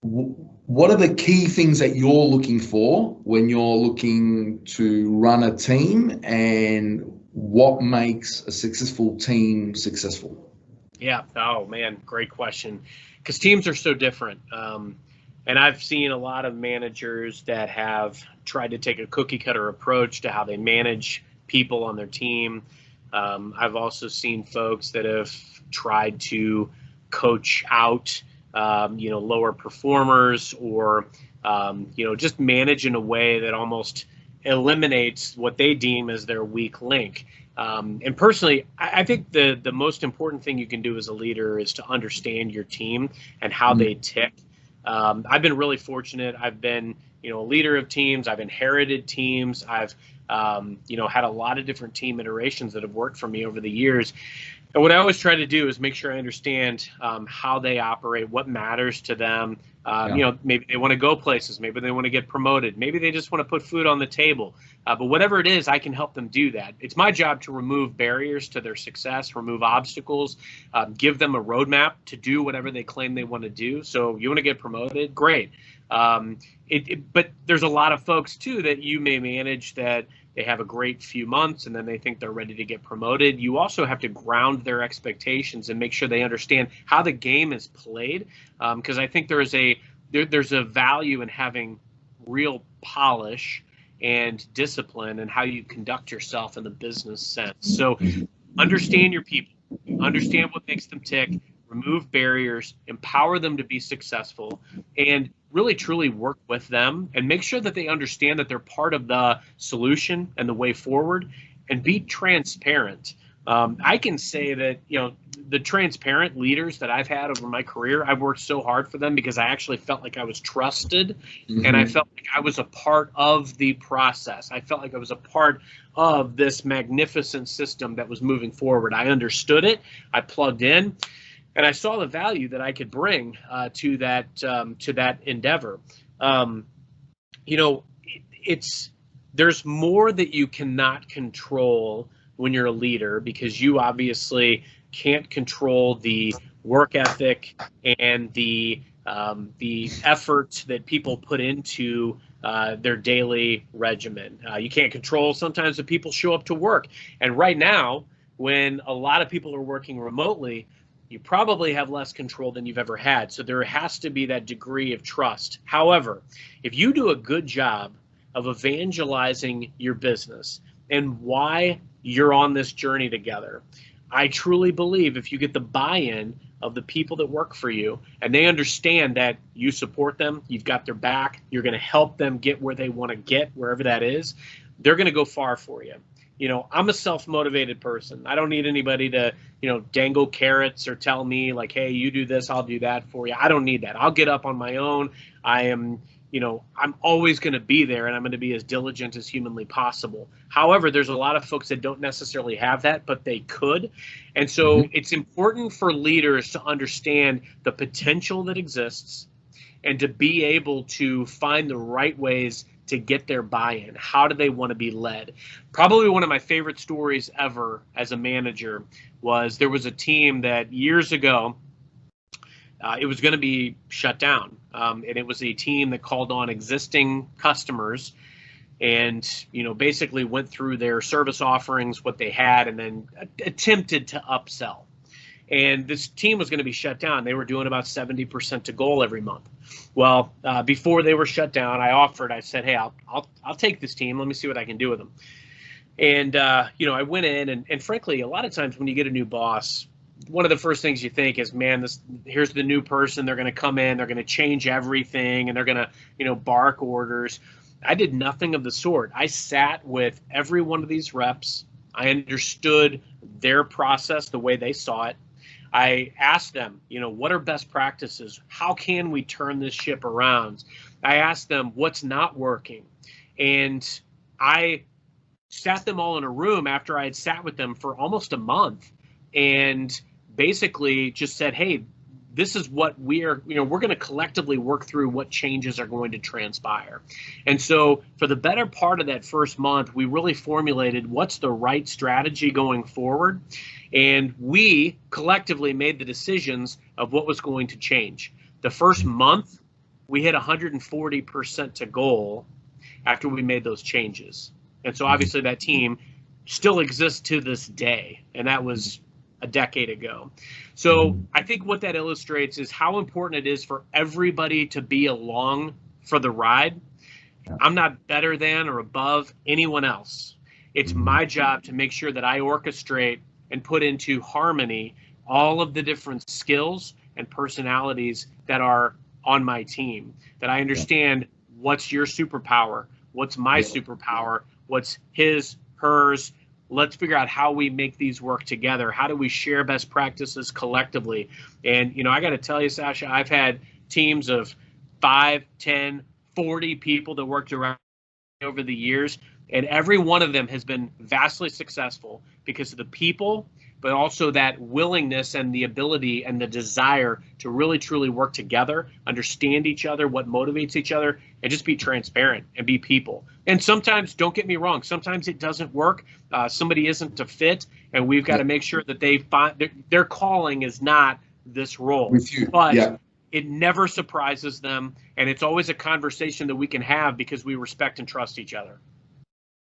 what are the key things that you're looking for when you're looking to run a team, and what makes a successful team successful? Yeah. Oh man, great question. Because teams are so different. And I've seen a lot of managers that have tried to take a cookie cutter approach to how they manage people on their team. I've also seen folks that have tried to coach out, lower performers, or, just manage in a way that almost eliminates what they deem as their weak link. And personally, I think the most important thing you can do as a leader is to understand your team and how Mm. they tick. I've been really fortunate. I've been, a leader of teams. I've inherited teams. I've, had a lot of different team iterations that have worked for me over the years. And what I always try to do is make sure I understand how they operate, what matters to them. Yeah. Maybe they want to go places. Maybe they want to get promoted. Maybe they just want to put food on the table. But whatever it is, I can help them do that. It's my job to remove barriers to their success, remove obstacles, give them a roadmap to do whatever they claim they want to do. So you want to get promoted? Great. But there's a lot of folks, too, that you may manage that they have a great few months and then they think they're ready to get promoted. You also have to ground their expectations and make sure they understand how the game is played. Because I think there's a value in having real polish and discipline and how you conduct yourself in the business sense. So understand your people, understand what makes them tick, remove barriers, empower them to be successful, and really truly work with them and make sure that they understand that they're part of the solution and the way forward, and be transparent. I can say that, the transparent leaders that I've had over my career, I've worked so hard for them because I actually felt like I was trusted, and I felt like I was a part of the process. I felt like I was a part of this magnificent system that was moving forward. I understood it. I plugged in. And I saw the value that I could bring to that endeavor. There's more that you cannot control when you're a leader, because you obviously can't control the work ethic and the effort that people put into their daily regimen. You can't control sometimes that people show up to work. And right now, when a lot of people are working remotely, you probably have less control than you've ever had. So there has to be that degree of trust. However, if you do a good job of evangelizing your business and why you're on this journey together, I truly believe if you get the buy-in of the people that work for you and they understand that you support them, you've got their back, you're going to help them get where they want to get, wherever that is, they're going to go far for you. I'm a self-motivated person. I don't need anybody to, dangle carrots or tell me like, hey, you do this, I'll do that for you. I don't need that. I'll get up on my own. I'm always going to be there, and I'm going to be as diligent as humanly possible. However, there's a lot of folks that don't necessarily have that, but they could. And so it's important for leaders to understand the potential that exists and to be able to find the right ways to get their buy-in. How do they want to be led? Probably one of my favorite stories ever as a manager was there was a team that years ago, it was going to be shut down. And it was a team that called on existing customers and, basically went through their service offerings, what they had, and then attempted to upsell. And this team was going to be shut down. They were doing about 70% to goal every month. Well, before they were shut down, I said, hey, I'll take this team. Let me see what I can do with them. And, I went in and frankly, a lot of times when you get a new boss, one of the first things you think is, man, here's the new person. They're going to come in, they're going to change everything, and they're going to, bark orders. I did nothing of the sort. I sat with every one of these reps. I understood their process, the way they saw it. I asked them, what are best practices? How can we turn this ship around? I asked them what's not working. And I sat them all in a room after I had sat with them for almost a month and basically just said, hey, this is what we're going to collectively work through what changes are going to transpire. And so for the better part of that first month, we really formulated what's the right strategy going forward. And we collectively made the decisions of what was going to change. The first month, we hit 140% to goal after we made those changes. And so obviously that team still exists to this day, and that was a decade ago. So I think what that illustrates is how important it is for everybody to be along for the ride. I'm not better than or above anyone else. It's my job to make sure that I orchestrate and put into harmony all of the different skills and personalities that are on my team, that I understand what's your superpower, what's my superpower, what's his, hers. Let's figure out how we make these work together. How do we share best practices collectively? And, you know, I got to tell you, Sasha, I've had teams of 5, 10, 40 people that worked around over the years, and every one of them has been vastly successful because of the people, but also that willingness and the ability and the desire to really truly work together, understand each other, what motivates each other, and just be transparent and be people. And sometimes, don't get me wrong, sometimes it doesn't work. Somebody isn't a fit, and we've got to make sure that they find their calling is not this role. With you. But it never surprises them, and it's always a conversation that we can have because we respect and trust each other.